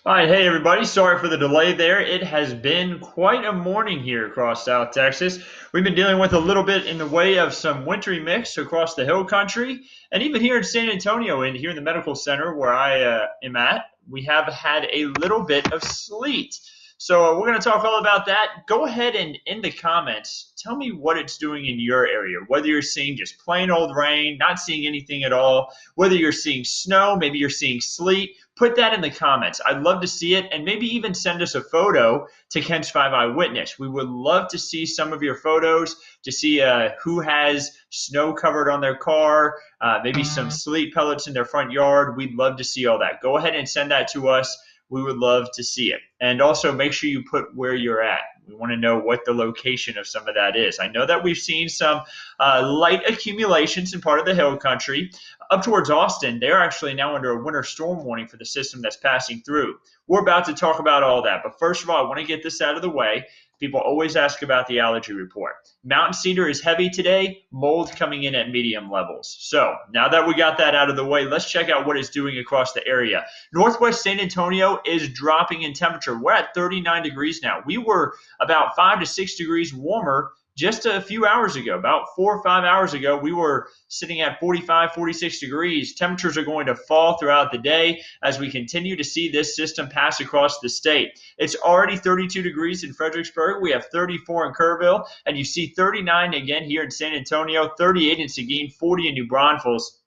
All right, hey everybody, sorry for the delay there. It has been quite a morning here across South Texas. We've been dealing with a little bit in the way of some wintry mix across the hill country, and even here in San Antonio and here in the medical center where I am at, we have had a little bit of sleet. So we're going to talk all about that. Go ahead and in the comments, tell me what it's doing in your area, whether you're seeing just plain old rain, not seeing anything at all, whether you're seeing snow, maybe you're seeing sleet. Put that in the comments. I'd love to see it, and maybe even send us a photo to Kent's 5 Eyewitness. We would love to see some of your photos to see who has snow covered on their car, maybe some sleet pellets in their front yard. We'd love to see all that. Go ahead and send that to us. We would love to see it. And also make sure you put where you're at. We want to know what the location of some of that is. I know that we've seen some light accumulations in part of the hill country. Up towards Austin, they're actually now under a winter storm warning for the system that's passing through. We're about to talk about all that. But first of all, I want to get this out of the way. People always ask about the allergy report. Mountain cedar is heavy today, mold coming in at medium levels. So now that we got that out of the way, let's check out what it's doing across the area. Northwest San Antonio is dropping in temperature. We're at 39 degrees now. We were about 5 to 6 degrees warmer just a few hours ago. About 4 or 5 hours ago, we were sitting at 45, 46 degrees. Temperatures are going to fall throughout the day as we continue to see this system pass across the state. It's already 32 degrees in Fredericksburg. We have 34 in Kerrville, and you see 39 again here in San Antonio, 38 in Seguin, 40 in New Braunfels.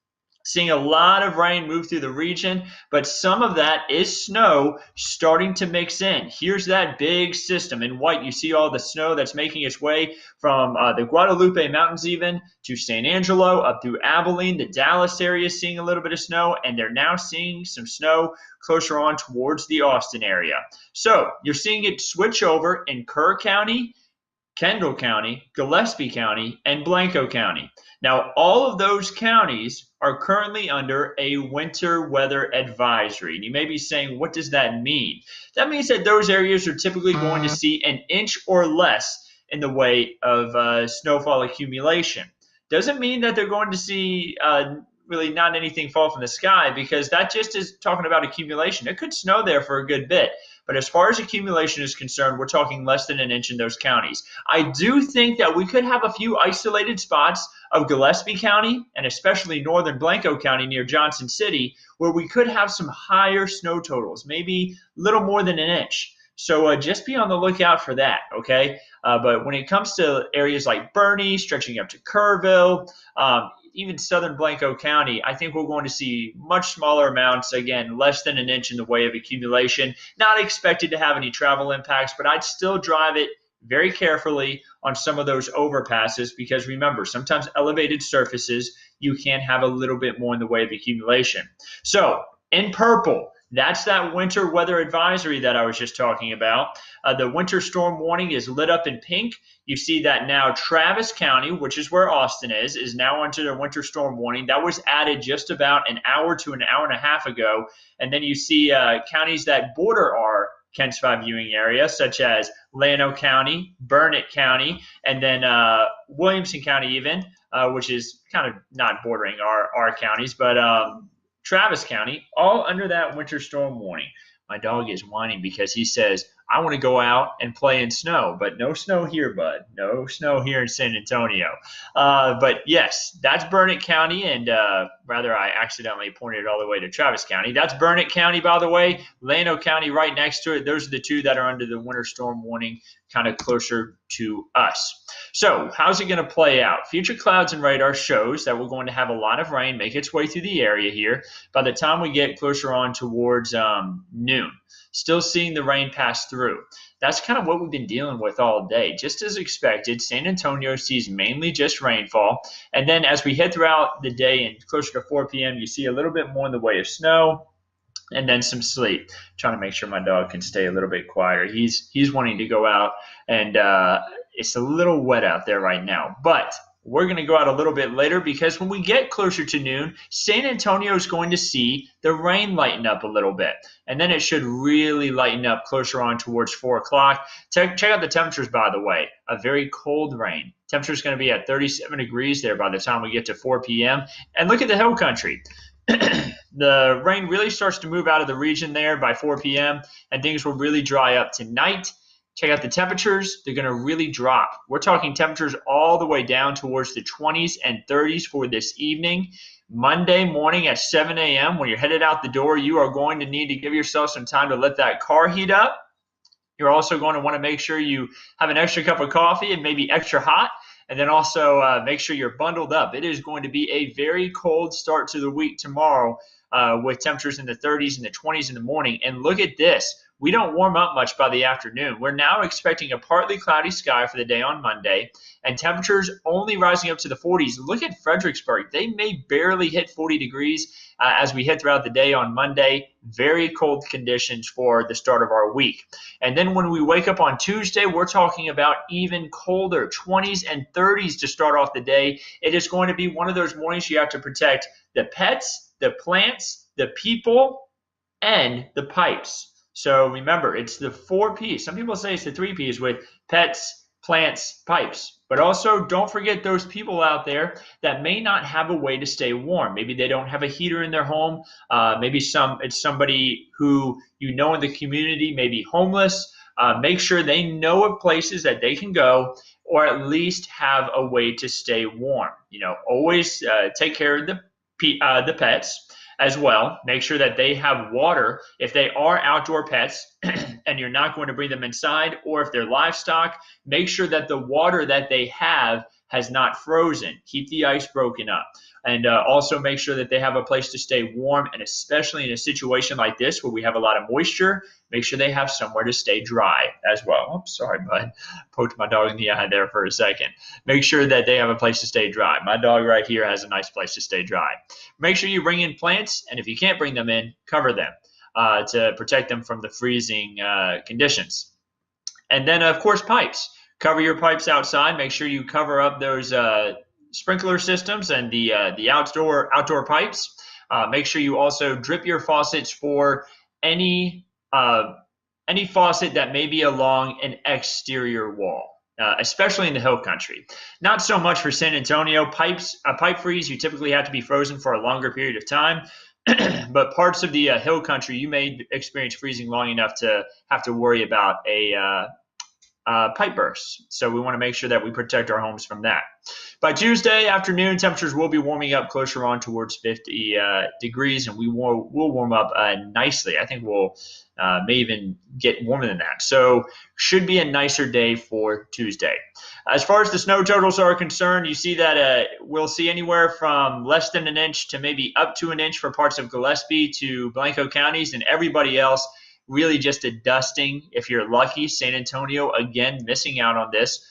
Seeing a lot of rain move through the region, but some of that is snow starting to mix in. Here's that big system in white. You see all the snow that's making its way from the Guadalupe Mountains even to San Angelo, up through Abilene. The Dallas area is seeing a little bit of snow, and they're now seeing some snow closer on towards the Austin area. So you're seeing it switch over in Kerr County, Kendall County, Gillespie County, and Blanco County. Now, all of those counties are currently under a winter weather advisory. And you may be saying, what does that mean? That means that those areas are typically going to see an inch or less in the way of snowfall accumulation. Doesn't mean that they're going to see really not anything fall from the sky, because that just is talking about accumulation. It could snow there for a good bit. But as far as accumulation is concerned, we're talking less than an inch in those counties. I do think that we could have a few isolated spots of Gillespie County and especially northern Blanco County near Johnson City where we could have some higher snow totals, maybe a little more than an inch. So just be on the lookout for that, okay? But when it comes to areas like Bernie, stretching up to Kerrville, even southern Blanco County, I think we're going to see much smaller amounts, again, less than an inch in the way of accumulation. Not expected to have any travel impacts, but I'd still drive it very carefully on some of those overpasses because remember, sometimes elevated surfaces, you can have a little bit more in the way of accumulation. So in purple, that's that winter weather advisory that I was just talking about. The winter storm warning is lit up in pink. You see that now Travis County, which is where Austin is now under the winter storm warning. That was added just about an hour to an hour and a half ago. And then you see counties that border our Kent's 5 viewing area, such as Llano County, Burnett County, and then Williamson County even, which is kind of not bordering our counties, but Travis County, all under that winter storm warning. My dog is whining because he says, I want to go out and play in snow, but no snow here, bud. No snow here in San Antonio. But yes, that's Burnett County, and rather I accidentally pointed all the way to Travis County. That's Burnett County, by the way. Llano County right next to it. Those are the two that are under the winter storm warning, kind of closer to us. So how's it going to play out? Future clouds and radar shows that we're going to have a lot of rain make its way through the area here by the time we get closer on towards noon. Still seeing the rain pass through. That's kind of what we've been dealing with all day. Just as expected, San Antonio sees mainly just rainfall. And then as we head throughout the day and closer to 4 p.m., you see a little bit more in the way of snow and then some sleet. Trying to make sure my dog can stay a little bit quieter. He's wanting to go out, and it's a little wet out there right now. But we're going to go out a little bit later because when we get closer to noon, San Antonio is going to see the rain lighten up a little bit. And then it should really lighten up closer on towards 4 o'clock. Check out the temperatures, by the way. A very cold rain. Temperature is going to be at 37 degrees there by the time we get to 4 p.m. And look at the hill country. The rain really starts to move out of the region there by 4 p.m., and things will really dry up tonight. Check out the temperatures. They're going to really drop. We're talking temperatures all the way down towards the 20s and 30s for this evening. Monday morning at 7 a.m., when you're headed out the door, you are going to need to give yourself some time to let that car heat up. You're also going to want to make sure you have an extra cup of coffee and maybe extra hot, and then also make sure you're bundled up. It is going to be a very cold start to the week tomorrow with temperatures in the 30s and the 20s in the morning. And look at this. We don't warm up much by the afternoon. We're now expecting a partly cloudy sky for the day on Monday, and temperatures only rising up to the 40s. Look at Fredericksburg. They may barely hit 40 degrees as we head throughout the day on Monday. Very cold conditions for the start of our week. And then when we wake up on Tuesday, we're talking about even colder, 20s and 30s to start off the day. It is going to be one of those mornings you have to protect the pets, the plants, the people, and the pipes. So remember, it's the 4 P's. Some people say it's the 3 P's with pets, plants, pipes. But also don't forget those people out there that may not have a way to stay warm. Maybe they don't have a heater in their home. Maybe it's somebody who you know in the community, maybe homeless. Make sure they know of places that they can go, or at least have a way to stay warm. Always take care of the pets as well. Make sure that they have water if they are outdoor pets and you're not going to bring them inside, or if they're livestock, make sure that the water that they have has not frozen. Keep the ice broken up. And also make sure that they have a place to stay warm, and especially in a situation like this where we have a lot of moisture, make sure they have somewhere to stay dry as well. Oh, sorry, bud. Poked my dog in the eye there for a second. Make sure that they have a place to stay dry. My dog right here has a nice place to stay dry. Make sure you bring in plants, and if you can't bring them in, cover them to protect them from the freezing conditions. And then, of course, pipes. Cover your pipes outside. Make sure you cover up those sprinkler systems and the outdoor pipes. Make sure you also drip your faucets for any faucet that may be along an exterior wall, especially in the hill country. Not so much for San Antonio. A pipe freeze, you typically have to be frozen for a longer period of time. But parts of the hill country, you may experience freezing long enough to have to worry about a pipe burst. So we want to make sure that we protect our homes from that. By Tuesday afternoon, temperatures will be warming up closer on towards 50 degrees, and we'll warm up nicely. I think we'll may even get warmer than that. So should be a nicer day for Tuesday. As far as the snow totals are concerned, you see that we'll see anywhere from less than an inch to maybe up to an inch for parts of Gillespie to Blanco counties, and everybody else really just a dusting. If you're lucky, San Antonio, again, missing out on this.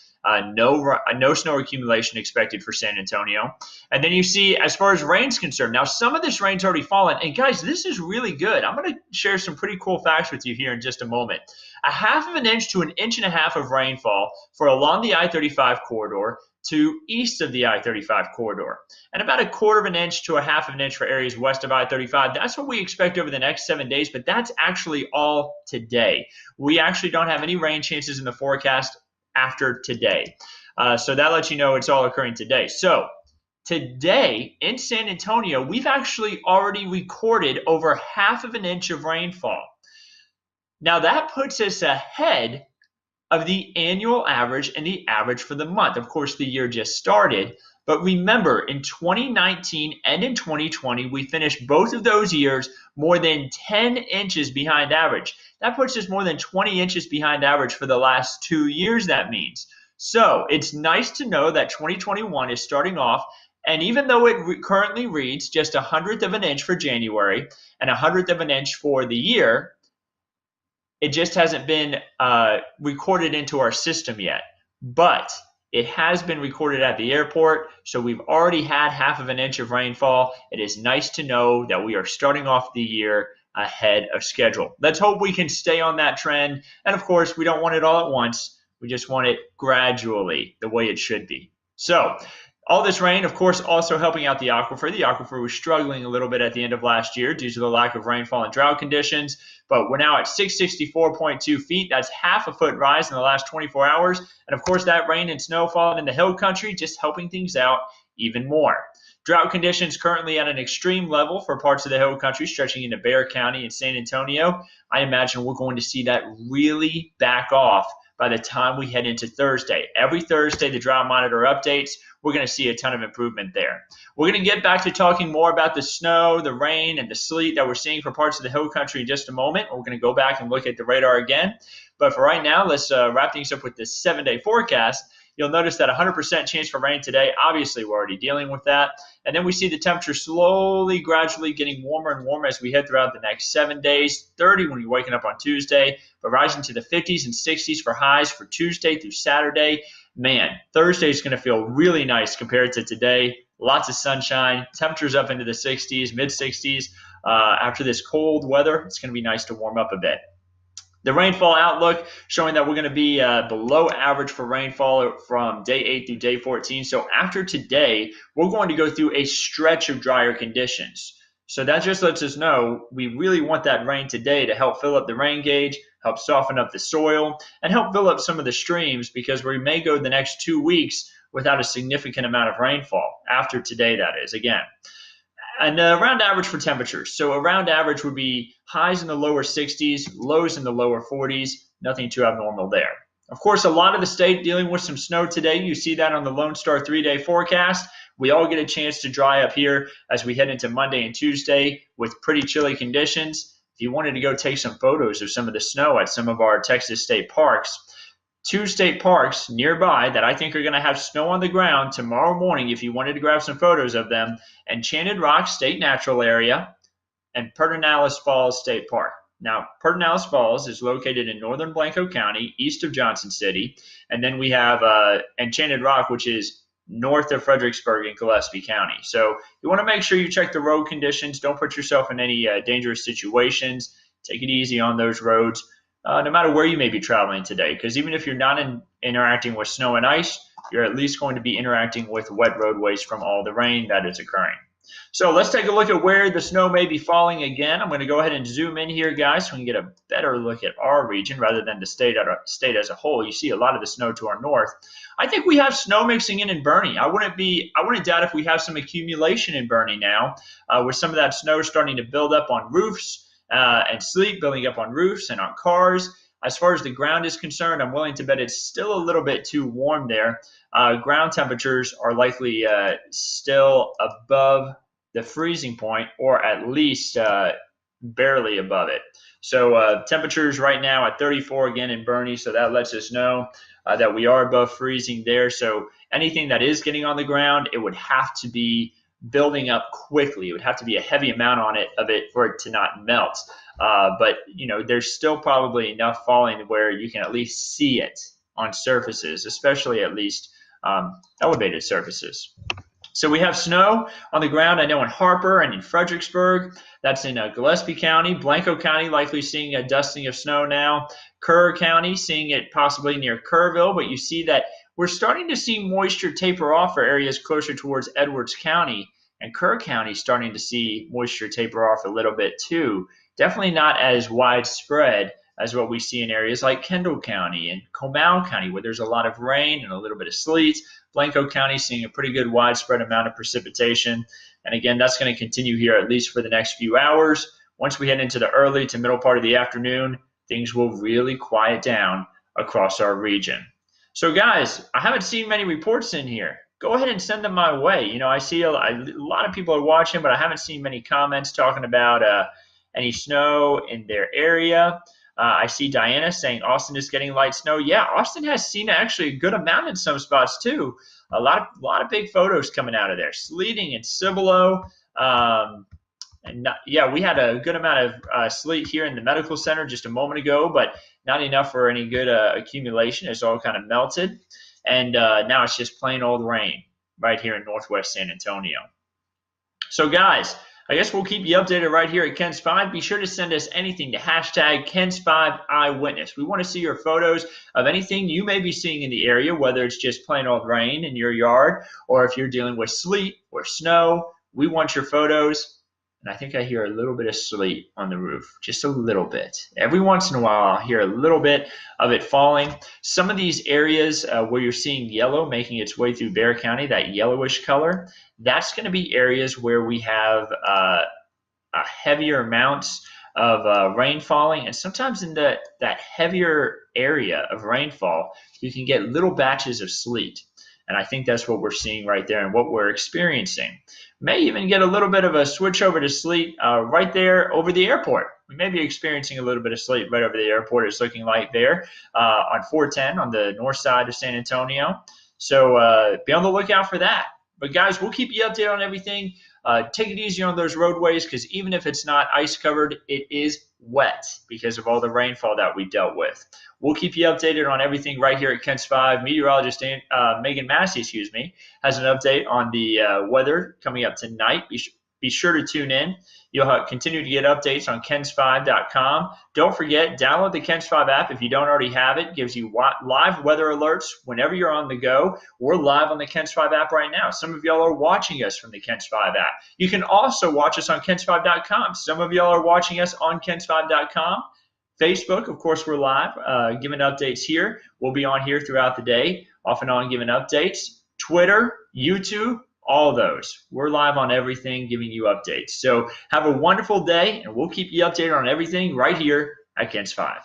No snow accumulation expected for San Antonio. And then you see, as far as rain's concerned, now some of this rain's already fallen. And guys, this is really good. I'm going to share some pretty cool facts with you here in just a moment. A half of an inch to an inch and a half of rainfall for along the I-35 corridor to east of the I-35 corridor, and about a quarter of an inch to a half of an inch for areas west of I-35. That's what we expect over the next 7 days, but that's actually all today. We actually don't have any rain chances in the forecast after today. So that lets you know it's all occurring today. So today in San Antonio, we've actually already recorded over half of an inch of rainfall. Now that puts us ahead of the annual average and the average for the month. Of course, the year just started, but remember, in 2019 and in 2020, we finished both of those years more than 10 inches behind average. That puts us more than 20 inches behind average for the last 2 years, that means. So it's nice to know that 2021 is starting off, and even though it currently reads just 1/100 of an inch for January and 1/100 of an inch for the year, it just hasn't been recorded into our system yet. But it has been recorded at the airport, so we've already had half of an inch of rainfall. It is nice to know that we are starting off the year ahead of schedule. Let's hope we can stay on that trend. And of course, we don't want it all at once. We just want it gradually, the way it should be. So all this rain, of course, also helping out the aquifer. The aquifer was struggling a little bit at the end of last year due to the lack of rainfall and drought conditions, but we're now at 664.2 feet. That's half a foot rise in the last 24 hours. And of course, that rain and snow falling in the hill country just helping things out even more. Drought conditions currently at an extreme level for parts of the hill country stretching into Bexar County and San Antonio. I imagine we're going to see that really back off by the time we head into Thursday. Every Thursday, the drought monitor updates. We're going to see a ton of improvement there. We're going to get back to talking more about the snow, the rain, and the sleet that we're seeing for parts of the hill country in just a moment. We're going to go back and look at the radar again. But for right now, let's wrap things up with this 7-day forecast. You'll notice that 100% chance for rain today. Obviously, we're already dealing with that. And then we see the temperature slowly, gradually getting warmer and warmer as we head throughout the next 7 days. 30 when you're waking up on Tuesday, but rising to the 50s and 60s for highs for Tuesday through Saturday. Man, Thursday is going to feel really nice compared to today. Lots of sunshine, temperatures up into the 60s, mid-60s. After this cold weather, it's going to be nice to warm up a bit. The rainfall outlook showing that we're going to be below average for rainfall from day 8 through day 14. So after today, we're going to go through a stretch of drier conditions. So that just lets us know we really want that rain today to help fill up the rain gauge, help soften up the soil, and help fill up some of the streams, because we may go the next 2 weeks without a significant amount of rainfall. After today, that is, again. And around average for temperatures. So around average would be highs in the lower 60s, lows in the lower 40s, nothing too abnormal there. Of course, a lot of the state dealing with some snow today. You see that on the Lone Star 3-day forecast. We all get a chance to dry up here as we head into Monday and Tuesday with pretty chilly conditions. If you wanted to go take some photos of some of the snow at some of our Texas state parks, 2 state parks nearby that I think are going to have snow on the ground tomorrow morning, if you wanted to grab some photos of them: Enchanted Rock State Natural Area and Pedernales Falls State Park. Now, Pedernales Falls is located in northern Blanco County, east of Johnson City, and then we have Enchanted Rock, which is north of Fredericksburg in Gillespie County. So you want to make sure you check the road conditions. Don't put yourself in any dangerous situations. Take it easy on those roads. No matter where you may be traveling today, because even if you're not interacting with snow and ice, you're at least going to be interacting with wet roadways from all the rain that is occurring. So let's take a look at where the snow may be falling again. I'm going to go ahead and zoom in here, guys, so we can get a better look at our region rather than the state as a whole. You see a lot of the snow to our north. I think we have snow mixing in Bernie. I wouldn't doubt if we have some accumulation in Bernie now, with some of that snow starting to build up on roofs. And sleet building up on roofs and on cars. As far as the ground is concerned, I'm willing to bet it's still a little bit too warm there. Ground temperatures are likely still above the freezing point, or at least barely above it. So temperatures right now at 34 again in Bernie, so that lets us know that we are above freezing there. So anything that is getting on the ground, it would have to be building up quickly. It would have to be a heavy amount of it for it to not melt. But there's still probably enough falling where you can at least see it on surfaces, especially at least elevated surfaces. So we have snow on the ground, I know, in Harper and in Fredericksburg. That's in Gillespie County. Blanco County likely seeing a dusting of snow now. Kerr County seeing it possibly near Kerrville, but you see that we're starting to see moisture taper off for areas closer towards Edwards County, and Kerr County starting to see moisture taper off a little bit too. Definitely not as widespread as what we see in areas like Kendall County and Comal County, where there's a lot of rain and a little bit of sleet. Blanco County seeing a pretty good widespread amount of precipitation. And again, that's going to continue here at least for the next few hours. Once we head into the early to middle part of the afternoon, things will really quiet down across our region. So guys, I haven't seen many reports in here. Go ahead and send them my way. I see a lot of people are watching, but I haven't seen many comments talking about any snow in their area. I see Diana saying Austin is getting light snow. Yeah, Austin has seen actually a good amount in some spots too. A lot of big photos coming out of there. Sleeting in Cibolo. Yeah, we had a good amount of sleet here in the medical center just a moment ago, but not enough for any good accumulation. It's all kind of melted. And now it's just plain old rain right here in northwest San Antonio. So guys, I guess we'll keep you updated right here at Ken's 5. Be sure to send us anything to hashtag Ken's5Eyewitness. We want to see your photos of anything you may be seeing in the area, whether it's just plain old rain in your yard, or if you're dealing with sleet or snow. We want your photos. and I think I hear a little bit of sleet on the roof, just a little bit. Every once in a while, I'll hear a little bit of it falling. Some of these areas where you're seeing yellow making its way through Bexar County, that yellowish color, that's going to be areas where we have heavier amounts of rain falling, and sometimes in that heavier area of rainfall, you can get little batches of sleet. And I think that's what we're seeing right there and what we're experiencing. May even get a little bit of a switch over to sleet right there over the airport. We may be experiencing a little bit of sleet right over the airport. It's looking like there on 410 on the north side of San Antonio. So be on the lookout for that. But guys, we'll keep you updated on everything. Take it easy on those roadways, because even if it's not ice covered, it is wet because of all the rainfall that we dealt with. We'll keep you updated on everything right here at KENS 5. Meteorologist Megan Massey, has an update on the weather coming up tonight. Be sure to tune in. You'll continue to get updates on KENS5.com. Don't forget, download the KENS 5 app if you don't already have it. It gives you live weather alerts whenever you're on the go. We're live on the KENS 5 app right now. Some of y'all are watching us from the KENS 5 app. You can also watch us on KENS5.com. Some of y'all are watching us on KENS5.com. Facebook, of course, we're live, giving updates here. We'll be on here throughout the day, off and on giving updates. Twitter, YouTube, all those. We're live on everything, giving you updates. So have a wonderful day, and we'll keep you updated on everything right here at KENS 5.